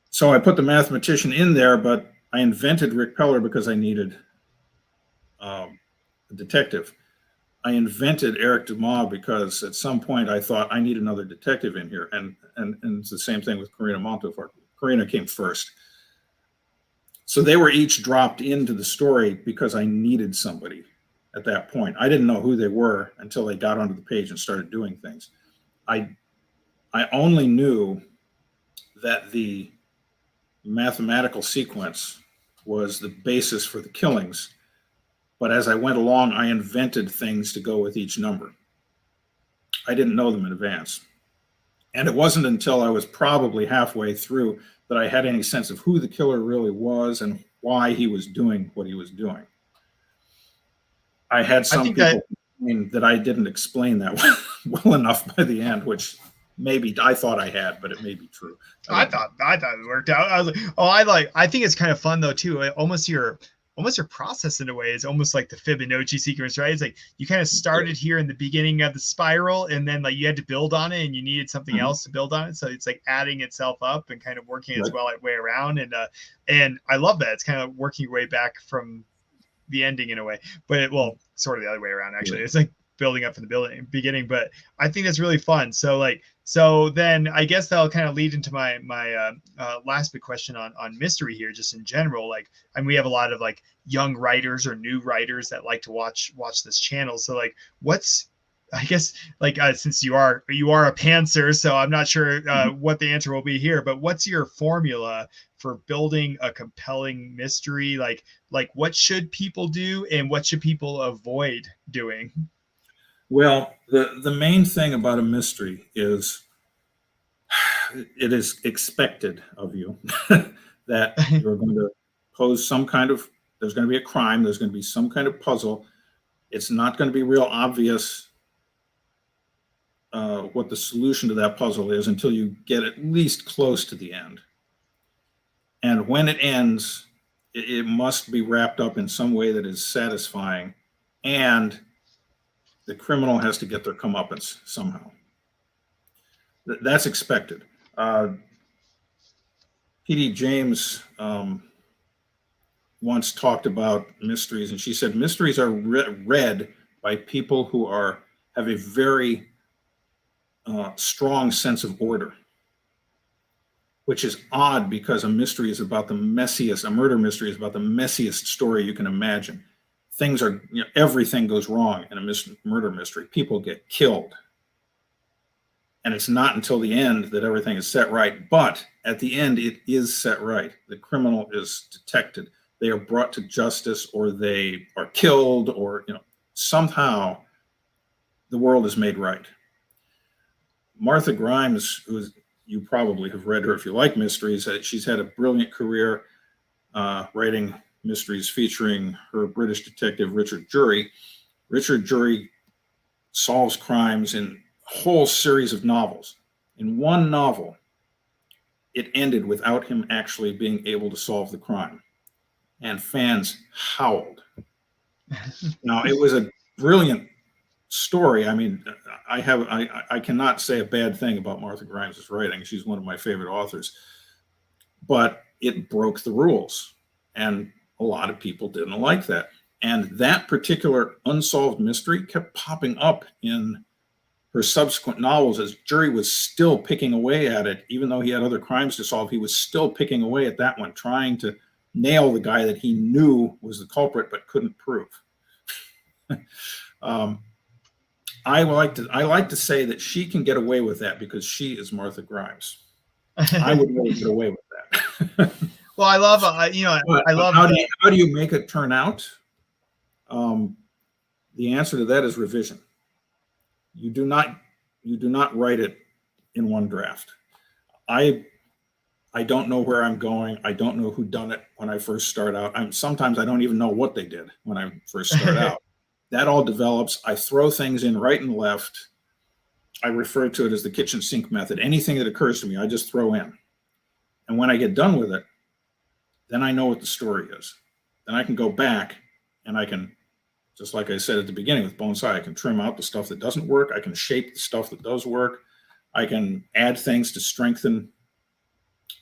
So I put the mathematician in there, but I invented Rick Peller because I needed a detective. I invented Eric Dumas because at some point I thought I need another detective in here, and it's the same thing with Karina Montefort. Karina came first, so they were each dropped into the story because I needed somebody at that point. I didn't know who they were until they got onto the page and started doing things. I only knew that the mathematical sequence was the basis for the killings, but as I went along, I invented things to go with each number. I didn't know them in advance. And it wasn't until I was probably halfway through that I had any sense of who the killer really was and why he was doing what he was doing. I had some people complain that I didn't explain that well enough by the end, which maybe I thought I had, but it may be true. I thought it worked out. I was like, I think it's kind of fun though too. Almost your process in a way is almost like the Fibonacci sequence, right? It's like you kind of started here in the beginning of the spiral, and then like you had to build on it, and you needed something else to build on it. So it's like adding itself up and kind of working its way around. And I love that. It's kind of working your way back from the ending in a way, but sort of the other way around actually. It's like building up from the beginning, but I think that's really fun. So then I guess that'll kind of lead into my last big question on mystery here, just in general. Like, and we have a lot of like young writers or new writers that like to watch this channel. So like, what's, I guess, like since you are a pantser, so I'm not sure what the answer will be here, but what's your formula for building a compelling mystery? Like what should people do and what should people avoid doing? Well, the main thing about a mystery is it is expected of you that you're going to pose some kind of, there's going to be a crime, there's going to be some kind of puzzle. It's not going to be real obvious what the solution to that puzzle is until you get at least close to the end. And when it ends, it must be wrapped up in some way that is satisfying, and the criminal has to get their comeuppance somehow. That's expected. P.D. James once talked about mysteries, and she said mysteries are read by people who have a very strong sense of order. which is odd because a mystery is about the messiest, a murder mystery is about the messiest story you can imagine. Things are, everything goes wrong in a murder mystery. People get killed. And it's not until the end that everything is set right. But at the end, it is set right. The criminal is detected. They are brought to justice, or they are killed, or somehow the world is made right. Martha Grimes, who you probably have read her if you like mysteries, she's had a brilliant career writing mysteries featuring her British detective Richard Jury. Richard Jury solves crimes in a whole series of novels. In one novel, it ended without him actually being able to solve the crime, and fans howled. Now, it was a brilliant story. I mean, I cannot say a bad thing about Martha Grimes' writing. She's one of my favorite authors, but it broke the rules, and a lot of people didn't like that. And that particular unsolved mystery kept popping up in her subsequent novels as Jury was still picking away at it. Even though he had other crimes to solve, he was still picking away at that one, trying to nail the guy that he knew was the culprit but couldn't prove. I like to say that she can get away with that because she is Martha Grimes. I would really get away with that. Well, I love I love how do you make it turn out? The answer to that is revision. You do not write it in one draft. I don't know where I'm going. I don't know who done it when I first start out. Sometimes I don't even know what they did when I first start out. That all develops. I throw things in right and left. I refer to it as the kitchen sink method. Anything that occurs to me, I just throw in. And when I get done with it, then I know what the story is. Then I can go back and I can, just like I said at the beginning with Bonsai, I can trim out the stuff that doesn't work. I can shape the stuff that does work. I can add things to strengthen.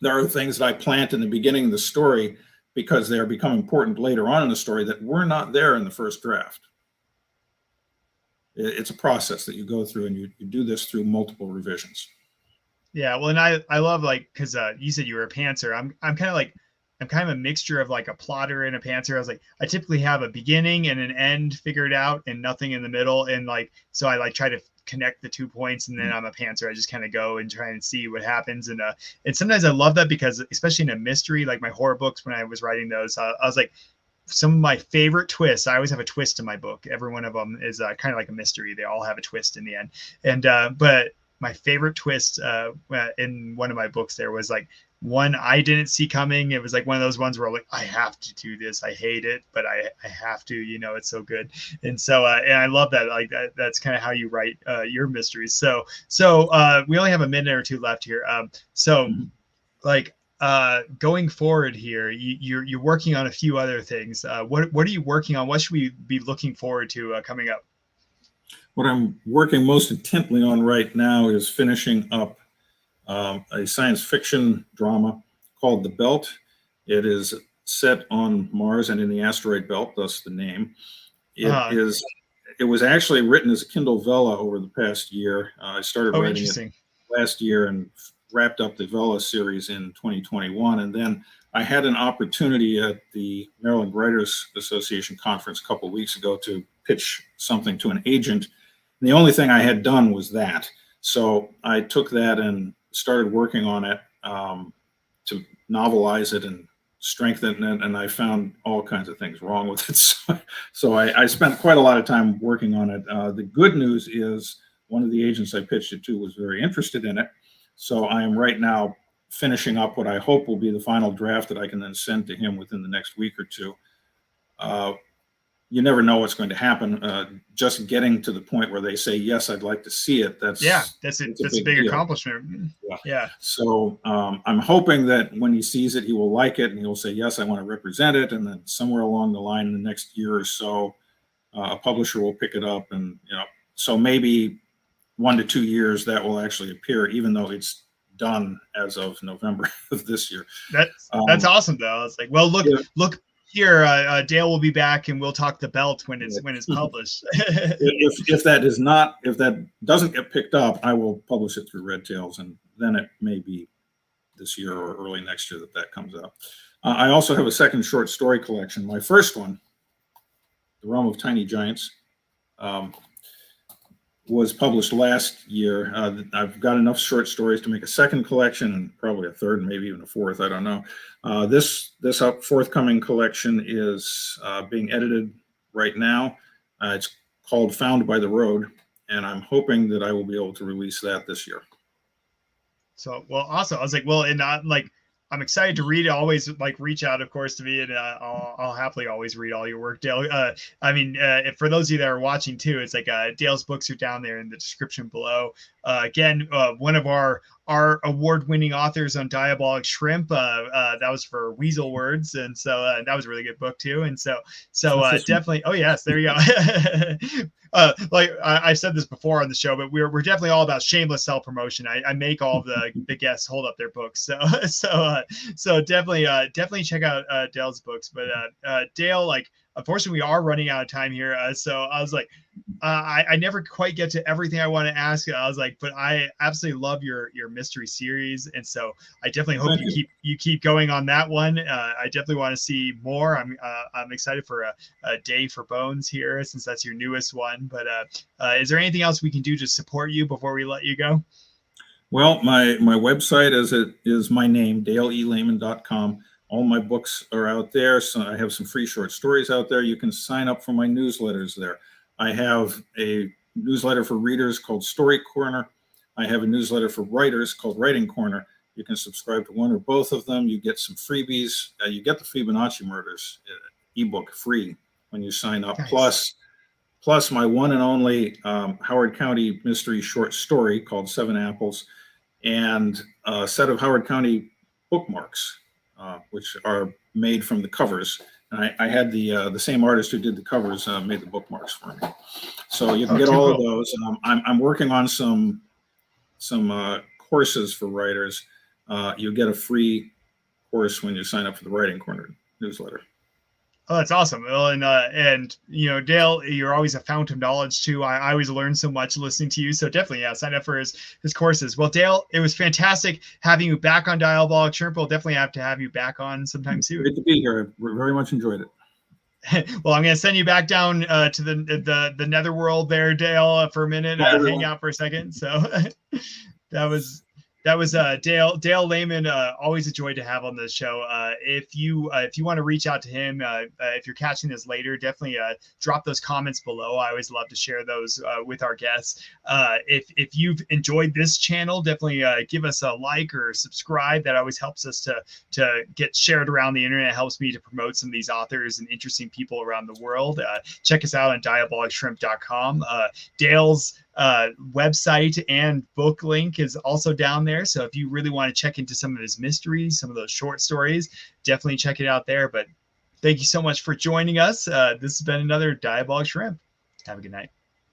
There are things that I plant in the beginning of the story because they are become important later on in the story that were not there in the first draft. It's a process that you go through, and you do this through multiple revisions. Yeah, well, and I love, like, because you said you were a pantser. I'm kind of a mixture of like a plotter and a pantser. I was like, I typically have a beginning and an end figured out and nothing in the middle, and like, so I like try to connect the 2 points, and then I'm a pantser. I just kind of go and try and see what happens, and sometimes I love that because especially in a mystery, like my horror books, when I was writing those, I was like, some of my favorite twists. I always have a twist in my book. Every one of them is kind of like a mystery. They all have a twist in the end. And but my favorite twist in one of my books there was like one I didn't see coming. It was like one of those ones where I'm like, I have to do this. I hate it, but I have to. It's so good. And so and I love that. Like that's kind of how you write your mysteries. So we only have a minute or two left here. Like. Going forward here, you're working on a few other things. What are you working on? What should we be looking forward to coming up? What I'm working most intently on right now is finishing up a science fiction drama called The Belt. It is set on Mars and in the asteroid belt, thus the name. It was actually written as a Kindle Vella over the past year. I started writing it last year and wrapped up the Vella series in 2021. And then I had an opportunity at the Maryland Writers Association conference a couple of weeks ago to pitch something to an agent. And the only thing I had done was that. So I took that and started working on it to novelize it and strengthen it. And I found all kinds of things wrong with it. So I spent quite a lot of time working on it. The good news is one of the agents I pitched it to was very interested in it. So I am right now finishing up what I hope will be the final draft that I can then send to him within the next week or two. You never know what's going to happen. Just getting to the point where they say, yes, I'd like to see it. That's a big accomplishment. Yeah. So I'm hoping that when he sees it, he will like it and he'll say, yes, I want to represent it. And then somewhere along the line in the next year or so, a publisher will pick it up. And, so maybe 1 to 2 years that will actually appear, even though it's done as of November of this year. That's awesome, though. It's like, well, look here, Dale will be back, and we'll talk The Belt when it's published. if that doesn't get picked up, I will publish it through Red Tails, and then it may be this year or early next year that comes out. I also have a second short story collection. My first one, The Realm of Tiny Giants, was published last year. I've got enough short stories to make a second collection and probably a third, maybe even a fourth. I don't know. This forthcoming collection is being edited right now. It's called Found by the Road, and I'm hoping that I will be able to release that this year. So, well, awesome. I was like, well, and like, I'm excited to read it. Always like reach out, of course, to me, and I'll happily always read all your work, Dale. I mean, for those of you that are watching too, it's like Dale's books are down there in the description below. Again, one of our award-winning authors on Diabolic Shrimp. That was for Weasel Words, and so that was a really good book too. And so definitely. Oh yes, there you go. Like I said this before on the show, but we're definitely all about shameless self-promotion. I make all of the guests hold up their books, so definitely check out Dale's books. But Dale, like, unfortunately we are running out of time here, so I was like, I never quite get to everything I want to ask. I was like, but I absolutely love your mystery series, and so I definitely hope you keep going on that one. I definitely want to see more. I'm excited for a Day for Bones here, since that's your newest one. But is there anything else we can do to support you before we let you go? Well, my website is my name, DaleLehman.com. All my books are out there. So I have some free short stories out there. You can sign up for my newsletters there. I have a newsletter for readers called Story Corner. I have a newsletter for writers called Writing Corner. You can subscribe to one or both of them. You get some freebies. You get the Fibonacci Murders ebook free when you sign up. Nice. Plus my one and only Howard County mystery short story called Seven Apples, and a set of Howard County bookmarks, which are made from the covers. And I had the same artist who did the covers made the bookmarks for me. So you can get all of those. I'm working on some courses for writers. You'll get a free course when you sign up for the Writing Corner newsletter. Oh, that's awesome. Well, and you know, Dale, you're always a fountain of knowledge too. I always learn so much listening to you. So definitely, yeah, sign up for his courses. Well, Dale, it was fantastic having you back on Diabolic Shrimp. We'll definitely have to have you back on sometime soon. Great to be here. I very much enjoyed it. Well, I'm going to send you back down to the netherworld there, Dale, for a minute, hang out for a second. So that was Dale Lehman. Always a joy to have on the show. If you want to reach out to him, if you're catching this later, definitely drop those comments below. I always love to share those with our guests. If you've enjoyed this channel, definitely give us a like or subscribe. That always helps us to get shared around the internet. It helps me to promote some of these authors and interesting people around the world. Check us out on diabolicshrimp.com. Dale's website and book link is also down there, so if you really want to check into some of his mysteries, some of those short stories, definitely check it out there. But thank you so much for joining us. This has been another Diabolic Shrimp. Have a good night.